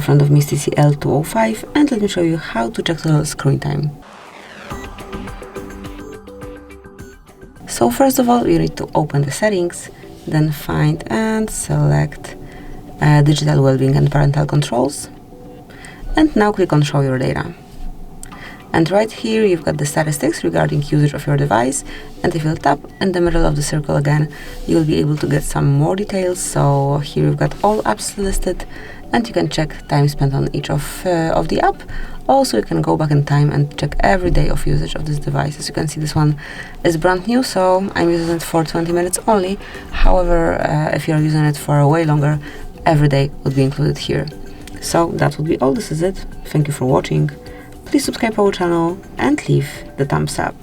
in front of me is TCL 205, and let me show you how to check total screen time. So first of all, you need to open the settings, then find and select digital well-being and parental controls, and now click on show your data. And right here you've got the statistics regarding usage of your device, and if you'll tap in the middle of the circle again, you'll be able to get some more details. So here you've got all apps listed, and you can check time spent on each of the app. Also, you can go back in time and check every day of usage of this device. As you can see, this one is brand new, so I'm using it for 20 minutes only. However, if you're using it for way longer, every day would be included here. So that would be all. This is it. Thank you for watching. Please subscribe our channel and leave the thumbs up.